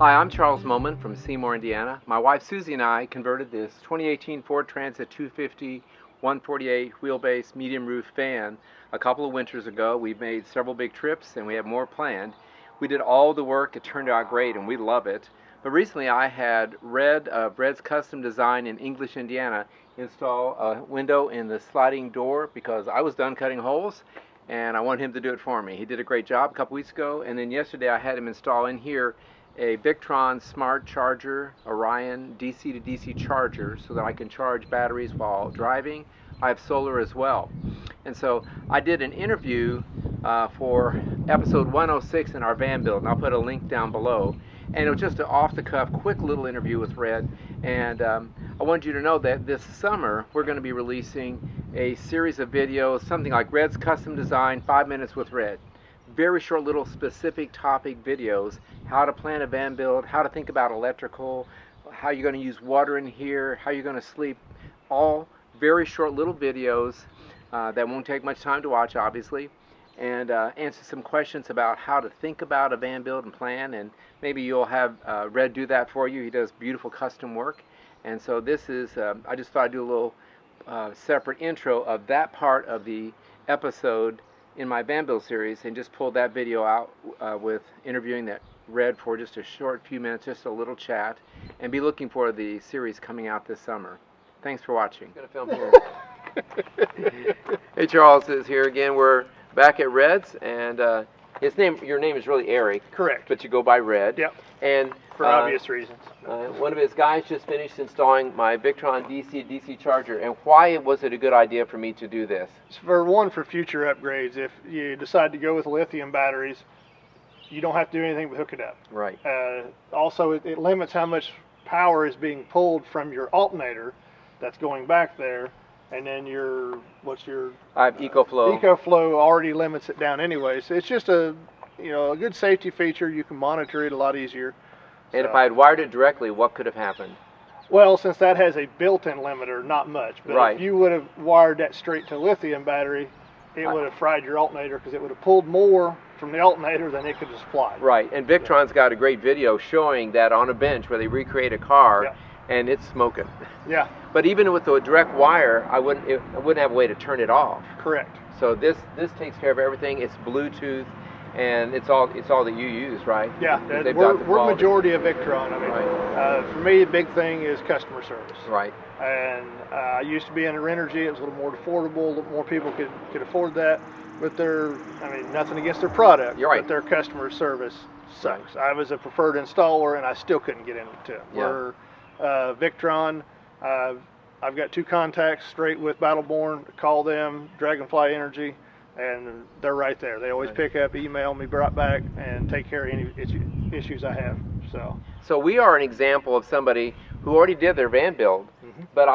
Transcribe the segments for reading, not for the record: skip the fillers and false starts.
Hi, I'm Charles Moman from Seymour, Indiana. My wife Susie and I converted this 2018 Ford Transit 250 148 wheelbase medium roof van a couple of winters ago. We've made several big trips and we have more planned. We did all the work. It turned out great and we love it. But recently I had Red of Red's Custom Design in English, Indiana install a window in the sliding door because I was done cutting holes and I wanted him to do it for me. He did a great job a couple weeks ago, and then yesterday I had him install in here a Victron Smart Charger Orion DC to DC charger so that I can charge batteries while driving. I have solar as well. And so I did an interview for episode 106 in our van build, and I'll put a link down below. And it was just an off-the-cuff, quick little interview with Red. And I wanted you to know that this summer we're going to be releasing a series of videos, something like Red's Custom Design, 5 Minutes with Red. Very short little specific topic videos, how to plan a van build, how to think about electrical, how you're going to use water in here, how you're going to sleep, all very short little videos that won't take much time to watch, obviously, and answer some questions about how to think about a van build and plan, and maybe you'll have Red do that for you. He does beautiful custom work, and so this is, I just thought I'd do a little separate intro of that part of the episode in my van build series, and just pulled that video out with interviewing that Red for just a short few minutes, just a little chat, and be looking for the series coming out this summer. Thanks for watching. Gonna film here. Hey, Charles is here again. We're back at Red's, and your name is really Eric. Correct. But you go by Red. Yep. And for obvious reasons. One of his guys just finished installing my Victron DC charger. And why was it a good idea for me to do this? For future upgrades. If you decide to go with lithium batteries, you don't have to do anything but hook it up. Right. Also, it limits how much power is being pulled from your alternator that's going back there. And then I have Ecoflow. Ecoflow already limits it down anyway. So it's just a good safety feature. You can monitor it a lot easier. And if I had wired it directly, what could have happened? Well, since that has a built-in limiter, not much. But right. If you would have wired that straight to lithium battery, it would have fried your alternator because it would have pulled more from the alternator than it could have supplied. Right. And Victron's got a great video showing that on a bench where they recreate a car. Yeah. And it's smoking. Yeah. But even with the direct wire, I wouldn't have a way to turn it off. Correct. So this takes care of everything. It's Bluetooth, and it's all that you use, right? Yeah. We're majority of Victron. I mean, right. For me, the big thing is customer service. Right. And I used to be in Energy. It was a little more affordable. A little more people could afford that. But nothing against their product. You're right. But their customer service sucks. Right. I was a preferred installer, and I still couldn't get into it. Yeah. Victron, I've got 2 contacts straight with Battleborn. Call them, Dragonfly Energy, and they're right there. They always pick up, email me right back, and take care of any issues I have. So we are an example of somebody who already did their van build, but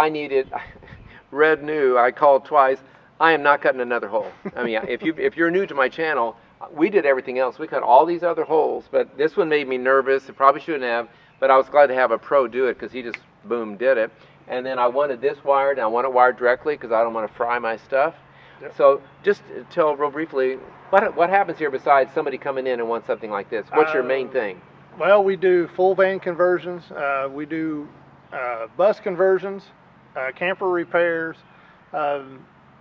Red knew. I called twice. I am not cutting another hole. I mean, if you're new to my channel, we did everything else. We cut all these other holes, but this one made me nervous. It probably shouldn't have. But I was glad to have a pro do it because he just, boom, did it. And then I wanted this wired, and I want it wired directly because I don't want to fry my stuff. Yep. So just tell real briefly, what happens here besides somebody coming in and wants something like this? What's your main thing? Well, we do full van conversions. We do bus conversions, camper repairs.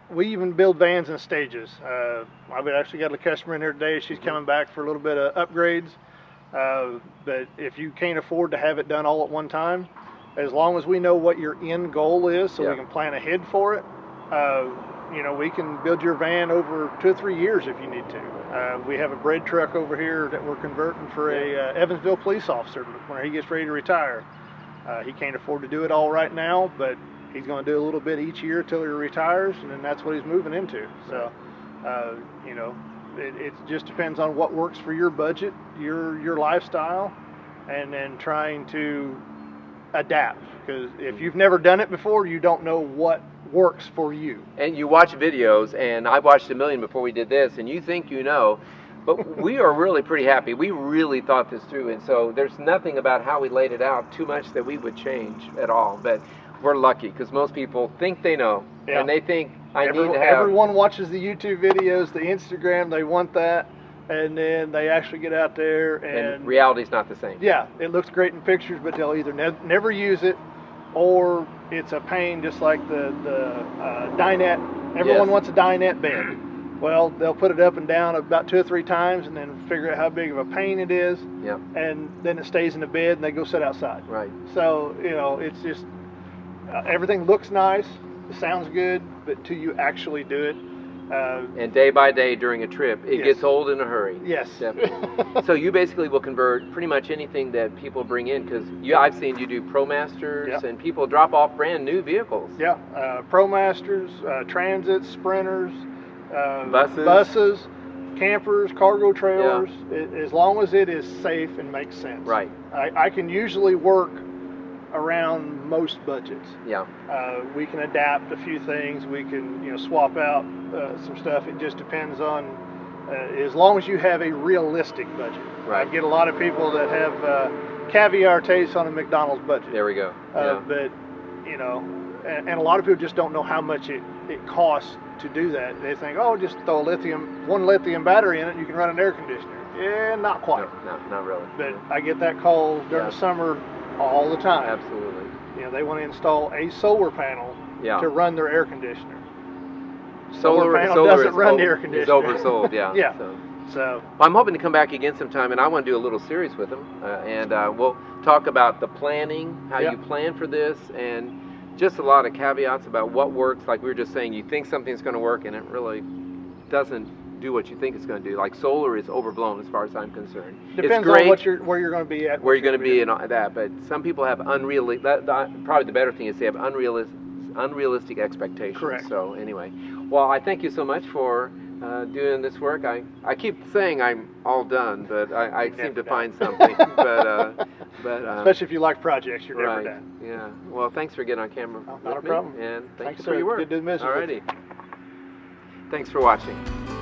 We even build vans in stages. I've actually got a customer in here today. She's coming back for a little bit of upgrades. But if you can't afford to have it done all at one time, as long as we know what your end goal is, so we can plan ahead for it, we can build your van over 2 or 3 years if you need to. We have a bread truck over here that we're converting for a Evansville police officer when he gets ready to retire. He can't afford to do it all right now, but he's going to do a little bit each year till he retires, and then that's what he's moving into. So, it just depends on what works for your budget, your lifestyle, and then trying to adapt. Because if you've never done it before, you don't know what works for you. And you watch videos, and I watched a million before we did this, and you think you know, but we are really pretty happy. We really thought this through, and so there's nothing about how we laid it out too much that we would change at all. But we're lucky because most people think they know, and they think everyone watches the YouTube videos, the Instagram, they want that. and then they actually get out there And reality's not the same. yeah, it looks great in pictures, but they'll either never use it, or it's a pain, just like the dinette. Everyone Yes. wants a dinette bed. Well, they'll put it up and down about 2 or 3 times, and then figure out how big of a pain it is. Yep. And then it stays in the bed, and they go sit outside. Right. So it's just everything looks nice, it sounds good, but until you actually do it. And day by day during a trip, it Yes. gets old in a hurry. Yes. Definitely. So you basically will convert pretty much anything that people bring in, because I've seen you do ProMasters, Yep. and people drop off brand new vehicles. Yeah, ProMasters, Transits, Sprinters, Buses. campers, cargo trailers. As long as it is safe and makes sense. Right. I can usually work around most budgets. Yeah. We can adapt a few things. We can swap out some stuff. It just depends on as long as you have a realistic budget. Right. I get a lot of people that have caviar taste on a McDonald's budget. There we go. Yeah. But and a lot of people just don't know how much it costs to do that. They think, oh, just throw one lithium battery in it, and you can run an air conditioner. Yeah, not quite. No, not really. But I get that call during the summer all the time. Absolutely. They want to install a solar panel to run their air conditioner. Solar panel doesn't run the air conditioner. It's oversold, yeah. Yeah. So well, I'm hoping to come back again sometime, and I want to do a little series with them, and we'll talk about the planning, how you plan for this, and just a lot of caveats about what works. Like we were just saying, you think something's going to work, and it really doesn't do what you think it's going to do. Like solar is overblown as far as I'm concerned. Depends it's great on where you're going to be at. Where you're going to be and all that, but some people have unrealistic. Probably the better thing is they have unrealistic expectations. Correct. So anyway, well, I thank you so much for doing this work. I keep saying I'm all done, but I seem to find something. but especially if you like projects, you're never right. done. Yeah. Well, thanks for getting on camera Not with a me, problem. and thanks Thanks, for your sir. work. Good to visit with you. Alrighty. Thanks for watching.